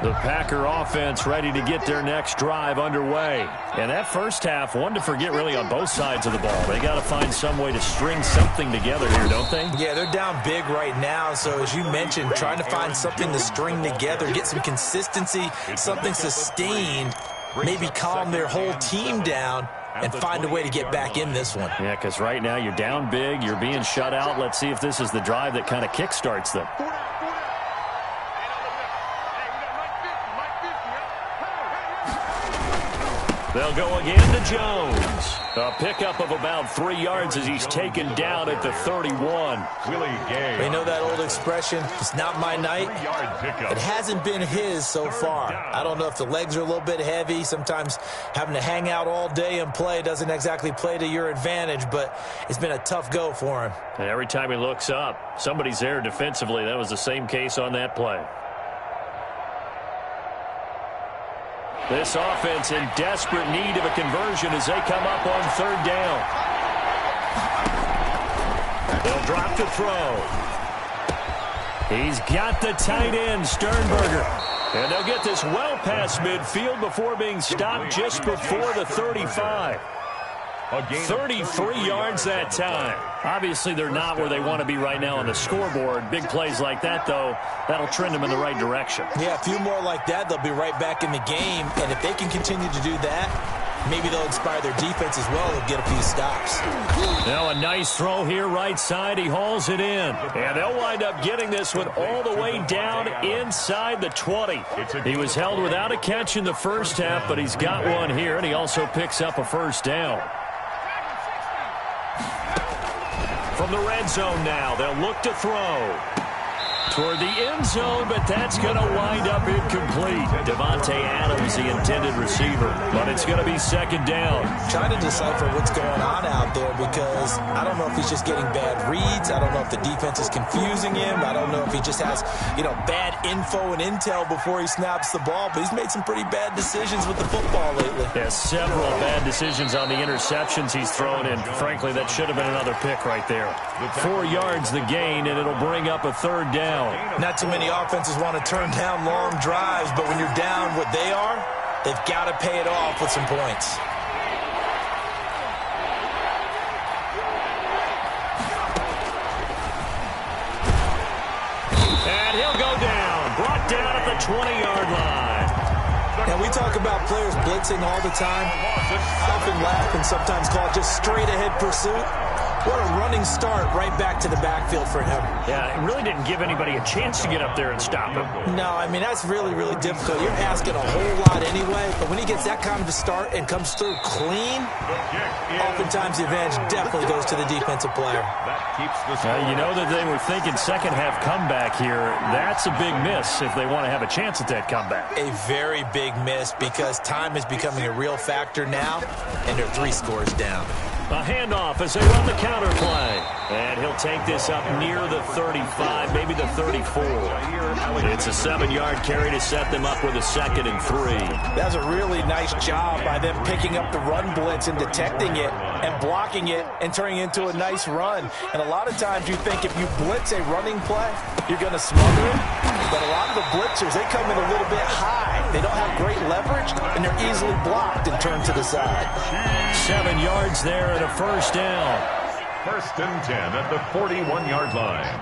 The Packer offense ready to get their next drive underway. And that first half, one to forget really on both sides of the ball. They got to find some way to string something together here, don't they? Yeah, they're down big right now. So as you mentioned, trying to find something to string together, get some consistency, something sustained, maybe calm their whole team down and find a way to get back in this one. Yeah, because right now you're down big, you're being shut out. Let's see if this is the drive that kind of kickstarts them. They'll go again to Jones. A pickup of about 3 yards as he's taken down at the 31. You know that old expression, it's not my night? It hasn't been his so far. I don't know if the legs are a little bit heavy. Sometimes having to hang out all day and play doesn't exactly play to your advantage, but it's been a tough go for him. And every time he looks up, somebody's there defensively. That was the same case on that play. This offense in desperate need of a conversion as they come up on third down. They'll drop to throw. He's got the tight end, Sternberger. And they'll get this well past midfield before being stopped just before the 35. 33 yards that time. Obviously, they're not where they want to be right now on the scoreboard. Big plays like that, though, that'll trend them in the right direction. Yeah, a few more like that, they'll be right back in the game. And if they can continue to do that, maybe they'll inspire their defense as well and get a few stops. Now a nice throw here right side. He hauls it in. And they'll wind up getting this one all the way down inside the 20. He was held without a catch in the first half, but he's got one here, and he also picks up a first down. From the red zone now, they'll look to throw toward the end zone, but that's going to wind up incomplete. Devontae Adams, the intended receiver, but it's going to be second down. Trying to decipher what's going on out there because I don't know if he's just getting bad reads. I don't know if the defense is confusing him. I don't know if he just has, bad info and intel before he snaps the ball, but he's made some pretty bad decisions with the football lately. Yeah, several bad decisions on the interceptions he's thrown, and frankly, that should have been another pick right there. 4 yards the gain, and it'll bring up a third down. Not too many offenses want to turn down long drives, but when you're down what they are, they've got to pay it off with some points. And he'll go down, brought down at the 20-yard line. Now, we talk about players blitzing all the time. I often laugh and sometimes call it just straight-ahead pursuit. What a running start right back to the backfield for him. Yeah, it really didn't give anybody a chance to get up there and stop him. No, I mean, that's really, really difficult. You're asking a whole lot anyway, but when he gets that kind of a start and comes through clean, oftentimes the advantage definitely goes to the defensive player. You know that they were thinking second half comeback here. That's a big miss if they want to have a chance at that comeback. A very big miss because time is becoming a real factor now, and they're 3 scores down. A handoff as they run the counter play. And he'll take this up near the 35, maybe the 34. It's a 7-yard carry to set them up with a 2nd and 3. That's a really nice job by them picking up the run blitz and detecting it and blocking it and turning it into a nice run. And a lot of times you think if you blitz a running play, you're going to smother it. But a lot of the blitzers, they come in a little bit high. They don't have great leverage, and they're easily blocked and turned to the side. 7 yards there and a first down. 1st and 10 at the 41-yard line.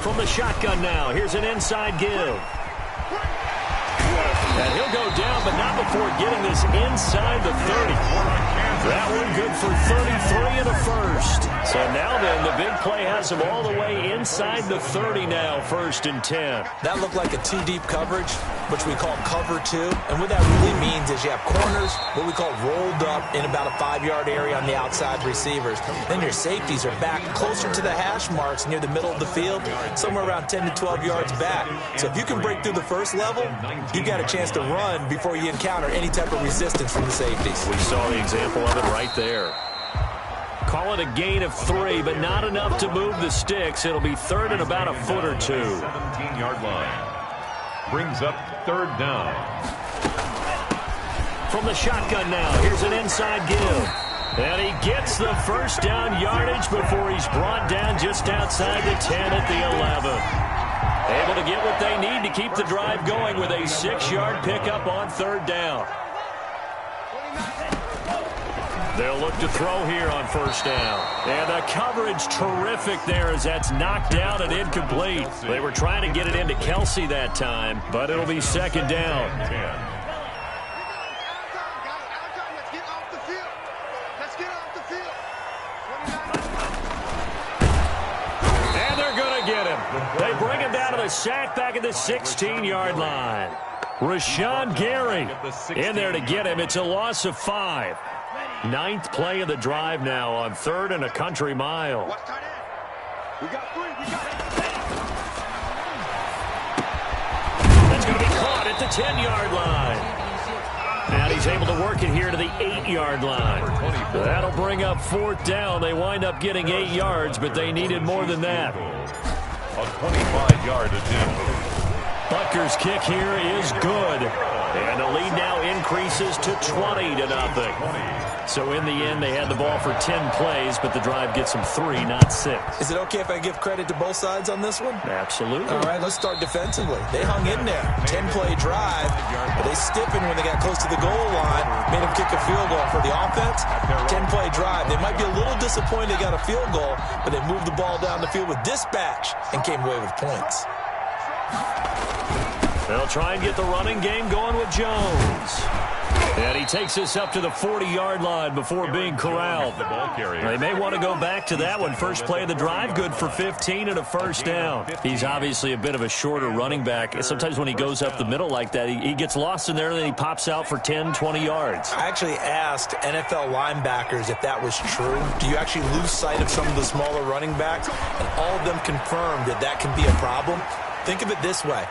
From the shotgun now, here's an inside give. And he'll go down, but not before getting this inside the 30. That one good for 33 and a first. So now then, the big play has him all the way inside the 30 now, 1st and 10. That looked like a 2-deep coverage, which we call cover 2. And what that really means is you have corners, what we call rolled up in about a 5-yard area on the outside receivers. Then your safeties are back closer to the hash marks near the middle of the field, somewhere around 10 to 12 yards back. So if you can break through the first level, you've got a chance to run before you encounter any type of resistance from the safeties. We saw the example of it right there. Call it a gain of 3, but not enough to move the sticks. It'll be 3rd and about a foot or 2. 17-yard line. Brings up 3rd down. From the shotgun now, here's an inside give. And he gets the first down yardage before he's brought down just outside the 10 at the 11. Able to get what they need to keep the drive going with a 6-yard pickup on 3rd down. They'll look to throw here on 1st down. And the coverage terrific there as that's knocked down and incomplete. They were trying to get it into Kelsey that time, but it'll be 2nd down. And they're going to get him. They bring him down to the sack back at the 16-yard line. Rashawn Gary in there to get him. It's a loss of 5. 9th play of the drive now on 3rd and a country mile. That's going to be caught at the 10-yard line. And he's able to work it here to the 8-yard line. That'll bring up 4th down. They wind up getting 8 yards, but they needed more than that. A 25-yard attempt. Butker's kick here is good. And the lead now increases to 20-0. So in the end, they had the ball for 10 plays, but the drive gets them 3, not 6. Is it okay if I give credit to both sides on this one? Absolutely. All right, let's start defensively. They hung in there. 10-play drive, but they stiffened when they got close to the goal line, made them kick a field goal. For the offense, 10-play drive. They might be a little disappointed they got a field goal, but they moved the ball down the field with dispatch and came away with points. They'll try and get the running game going with Jones. And he takes this up to the 40-yard line before being corralled. They may want to go back to that one. First play of the drive, good for 15 and a 1st down. He's obviously a bit of a shorter running back. Sometimes when he goes up the middle like that, he gets lost in there and then he pops out for 10, 20 yards. I actually asked NFL linebackers if that was true. Do you actually lose sight of some of the smaller running backs? And all of them confirmed that that can be a problem. Think of it this way.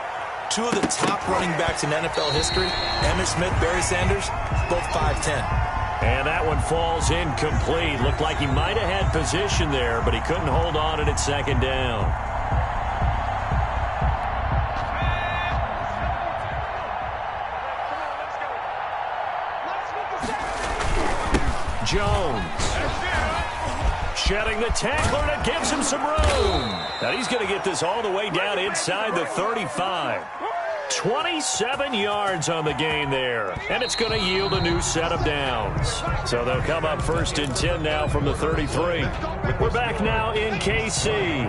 2 of the top running backs in NFL history, Emmitt Smith, Barry Sanders, both 5'10". And that one falls incomplete. Looked like he might have had position there, but he couldn't hold on at 2nd down. Jones. Shedding the tackler, and it gives him some room. Now he's going to get this all the way down inside the 35. 27 yards on the gain there. And it's going to yield a new set of downs. So they'll come up 1st and 10 now from the 33. We're back now in KC.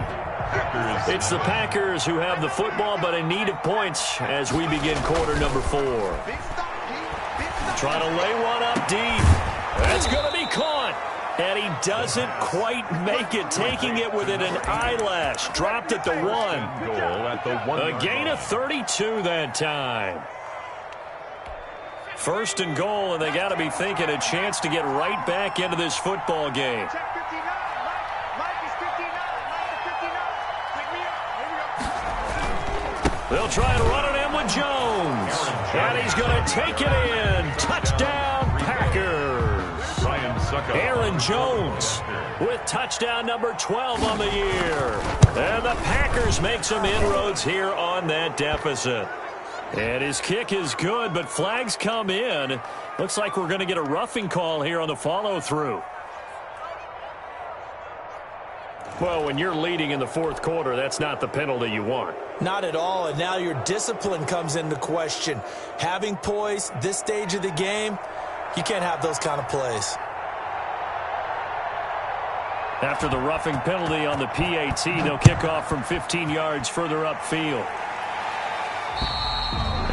It's the Packers who have the football, but in need of points as we begin quarter number 4. Trying to lay one up deep. That's going to be caught. And he doesn't quite make it, taking it within an eyelash. Dropped at the 1. A gain of 32 that time. 1st and goal, and they got to be thinking a chance to get right back into this football game. They'll try and run it in with Jones. And he's going to take it in. Touchdown, Packers. Aaron Jones with touchdown number 12 on the year. And the Packers make some inroads here on that deficit. And his kick is good, but flags come in. Looks like we're going to get a roughing call here on the follow-through. Well, when you're leading in the 4th quarter, that's not the penalty you want. Not at all, and now your discipline comes into question. Having poise this stage of the game, you can't have those kind of plays. After the roughing penalty on the PAT, they'll kick off from 15 yards further upfield.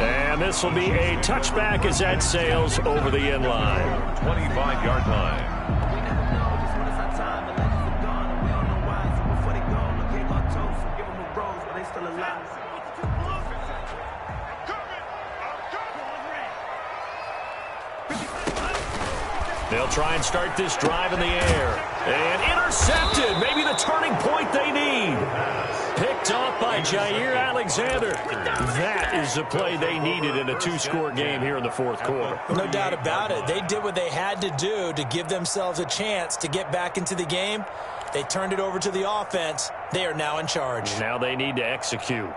And this will be a touchback as that sails over the end line. 25-yard line. They'll try and start this drive in the air. And intercepted. Maybe the turning point they need. Picked off by Jair Alexander. That is the play they needed in a 2-score game here in the 4th quarter. No doubt about it. They did what they had to do to give themselves a chance to get back into the game. They turned it over to the offense. They are now in charge. Now they need to execute.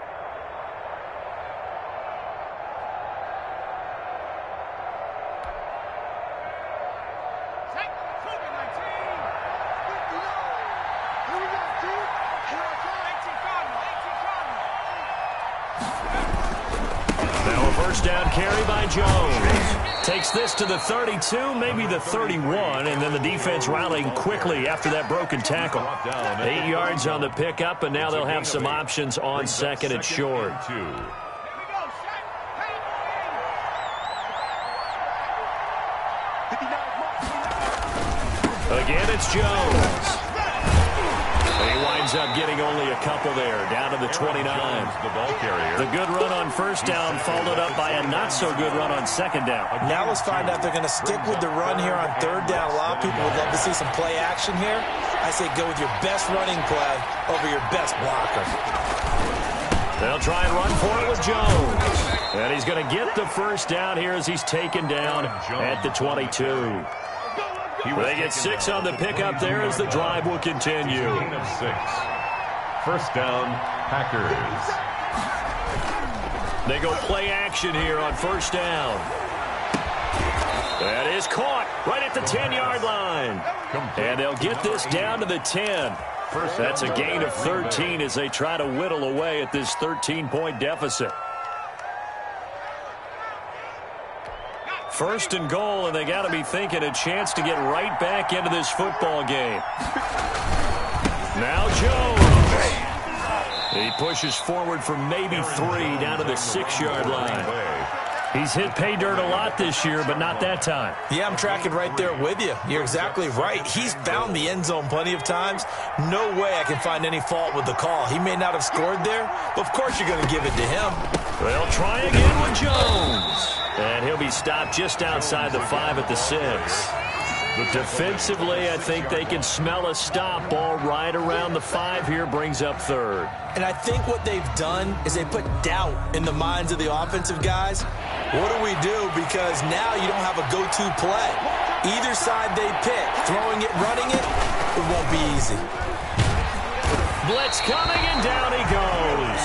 first down carry by Jones. Takes this to the 32, maybe the 31, and then the defense rallying quickly after that broken tackle. 8 yards on the pickup, and now they'll have some options on second and short. Again, it's Jones. And he winds up getting only a couple there, down to the 29. The good run on first down followed up by a not-so-good run on second down. Now let's find out if they're going to stick with the run here on third down. A lot of people would love to see some play action here. I say go with your best running play over your best blocker. They'll try and run for it with Jones. And he's going to get the first down here as he's taken down at the 22. They get 6 on the pickup there as the drive will continue. First down, Packers. They go play action here on first down. That is caught right at the 10-yard line. And they'll get this down to the 10. That's a gain of 13 as they try to whittle away at this 13-point deficit. First and goal, and they got to be thinking a chance to get right back into this football game. Now Jones. He pushes forward for maybe 3 down to the 6-yard line. He's hit pay dirt a lot this year, but not that time. Yeah, I'm tracking right there with you. You're exactly right. He's found the end zone plenty of times. No way I can find any fault with the call. He may not have scored there, but of course you're going to give it to him. They'll try again with Jones. And he'll be stopped just outside the 5 at the 6. Defensively, I think they can smell a stop. Ball right around the 5 here, brings up third. And I think what they've done is they put doubt in the minds of the offensive guys. What do we do? Because now you don't have a go-to play. Either side they pick, throwing it, running it, it won't be easy. Blitz coming, and down he goes.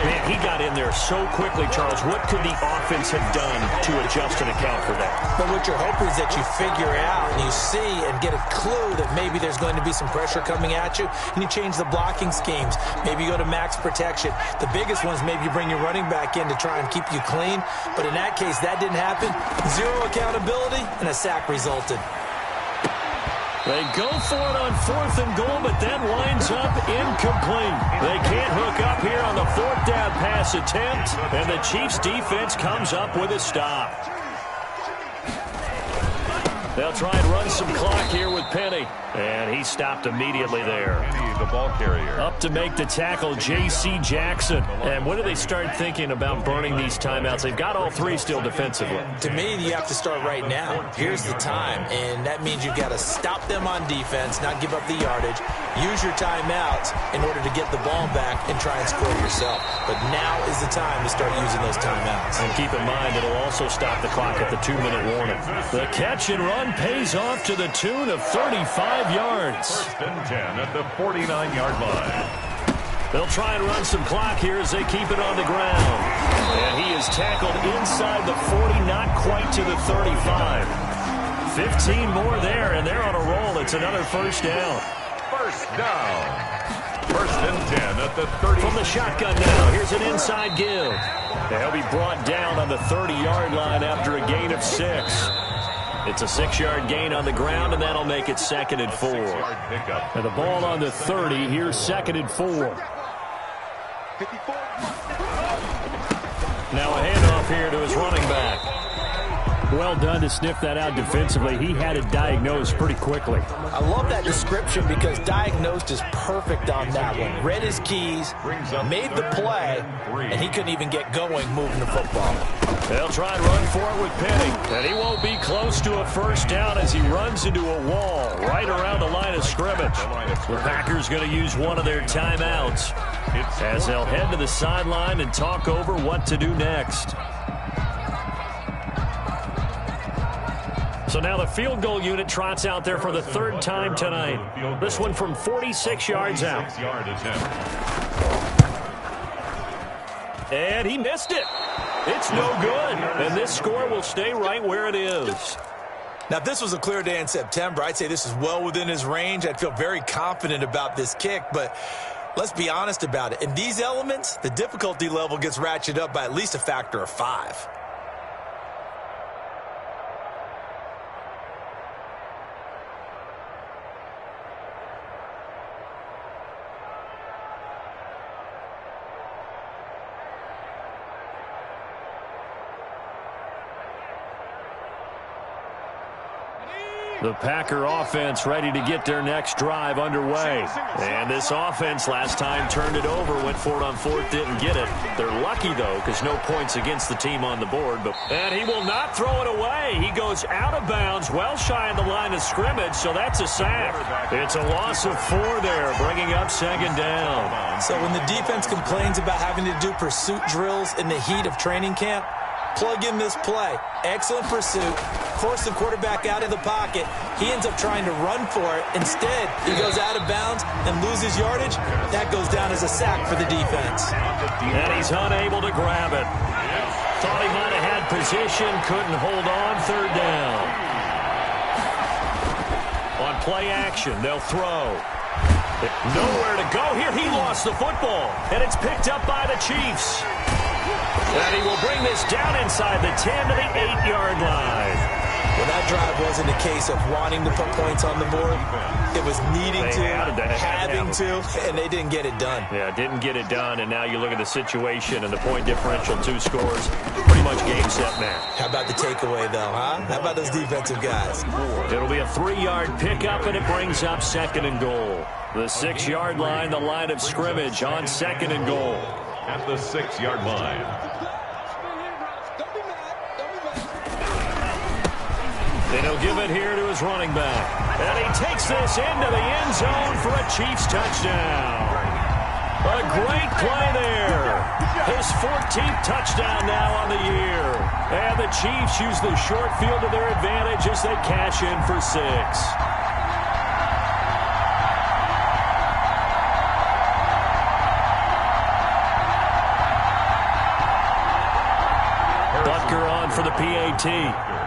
Man, he got in there so quickly, Charles. What could the offense have done to adjust and account for that? But what you're hoping is that you figure out and you see and get a clue that maybe there's going to be some pressure coming at you, and you change the blocking schemes. Maybe you go to max protection. The biggest one is maybe you bring your running back in to try and keep you clean. But in that case, that didn't happen. 0 accountability, and a sack resulted. They go for it on 4th and goal, but that winds up incomplete. They can't hook up here on the 4th down pass attempt, and the Chiefs' defense comes up with a stop. They'll try and run some clock here with Penny, and he stopped immediately there. Penny, the ball carrier. Up to make the tackle, J.C. Jackson. And when do they start thinking about burning these timeouts? They've got all 3 still defensively. To me, you have to start right now. Here's the time, and that means you've got to stop them on defense, not give up the yardage, use your timeouts in order to get the ball back and try and score yourself. But now is the time to start using those timeouts. And keep in mind, it'll also stop the clock at the 2-minute warning. The catch and run pays off to the tune of 35 yards. First and 10 at the 49-yard line. They'll try and run some clock here as they keep it on the ground. And he is tackled inside the 40, not quite to the 35. 15 more there, and they're on a roll. It's another first down. First down. First and 10 at the 30. From the shotgun now, here's an inside give. And he'll be brought down on the 30-yard line after a gain of 6. It's a 6-yard gain on the ground, and that'll make it 2nd and 4. And the ball on the 30, here's 2nd and 4. Now a handoff here to his running back. Well done to sniff that out defensively. He had it diagnosed pretty quickly. I love that description because diagnosed is perfect on that one. Read his keys, made the play, and he couldn't even get going moving the football. They'll try and run for it with Penny, and he won't be close to a first down as he runs into a wall right around the line of scrimmage. The Packers going to use one of their timeouts as they'll head to the sideline and talk over what to do next. So now the field goal unit trots out there for the 3rd time tonight. This one from 46 yards out. And he missed it. It's no good. And this score will stay right where it is. Now, if this was a clear day in September, I'd say this is well within his range. I'd feel very confident about this kick, but Let's be honest about it. In these elements, the difficulty level gets ratcheted up by at least a factor of 5. The Packer offense ready to get their next drive underway. And this offense last time turned it over, went for it on 4th, didn't get it. They're lucky, though, because no points against the team on the board. And he will not throw it away. He goes out of bounds, well shy of the line of scrimmage, so that's a sack. It's a loss of 4 there, bringing up 2nd down. So when the defense complains about having to do pursuit drills in the heat of training camp, plug in this play. Excellent pursuit. Force the quarterback out of the pocket. He ends up trying to run for it. Instead, he goes out of bounds and loses yardage. That goes down as a sack for the defense. And he's unable to grab it. Thought he might have had position, couldn't hold on. 3rd down. On play action, they'll throw. Nowhere to go here. He lost the football. And it's picked up by the Chiefs. And he will bring this down inside the 10 to the 8-yard line. Well, that drive wasn't a case of wanting to put points on the board. It was needing to, having to, and they didn't get it done. Yeah, didn't get it done, and now you look at the situation and the point differential, 2 scores, pretty much game, set, match. How about the takeaway, though, huh? How about those defensive guys? It'll be a 3-yard pickup, and it brings up 2nd and goal. The 6-yard line, the line of scrimmage on 2nd and goal. At the 6-yard line. And he'll give it here to his running back. And he takes this into the end zone for a Chiefs touchdown. A great play there. His 14th touchdown now on the year. And the Chiefs use the short field to their advantage as they cash in for 6. Butker on for the PAT.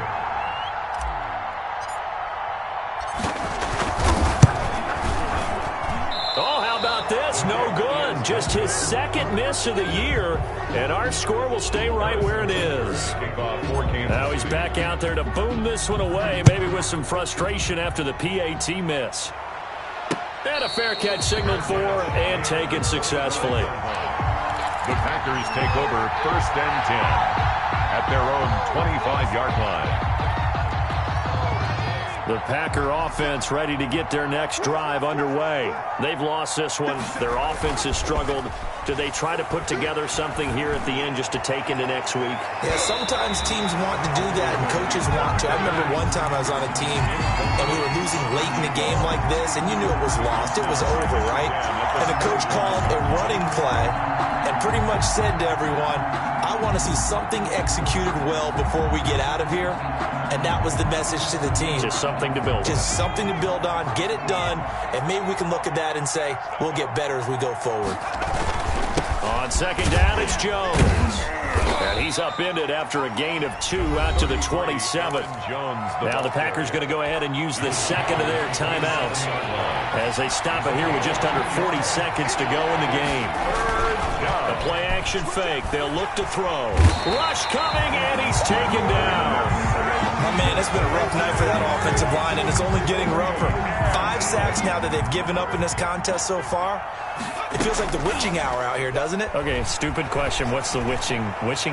No good. Just his 2nd miss of the year, and our score will stay right where it is. Now he's back out there to boom this one away, maybe with some frustration after the PAT miss. And a fair catch signaled for and taken successfully. The Packers take over 1st and 10 at their own 25-yard line. The Packer offense ready to get their next drive underway. They've lost this one. Their offense has struggled. Do they try to put together something here at the end just to take into next week? Yeah, sometimes teams want to do that and coaches want to. I remember one time I was on a team and we were losing late in the game like this, and you knew it was lost. It was over, right? And the coach called a running play and pretty much said to everyone, I want to see something executed well before we get out of here. And that was the message to the team. Just something to build on. Just something to build on, get it done, and maybe we can look at that and say, we'll get better as we go forward. On 2nd down, it's Jones. And he's upended after a gain of 2 out to the 27. Now the Packers going to go ahead and use the 2nd of their timeouts as they stop it here with just under 40 seconds to go in the game. The play action fake. They'll look to throw. Rush coming, and he's taken down. Oh, man, it's been a rough night for that offensive line, and it's only getting rougher. 5 sacks now that they've given up in this contest so far. It feels like the witching hour out here, doesn't it? Okay, stupid question. What's the witching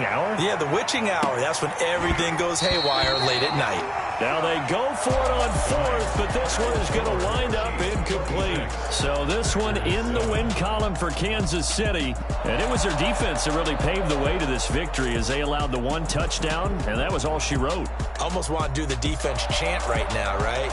hour? Yeah, the witching hour. That's when everything goes haywire late at night. Now they go for it on 4th, but this one is going to wind up incomplete. So this one in the win column for Kansas City. And it was their defense that really paved the way to this victory as they allowed the 1 touchdown, and that was all she wrote. Almost want to do the defense chant right now, right?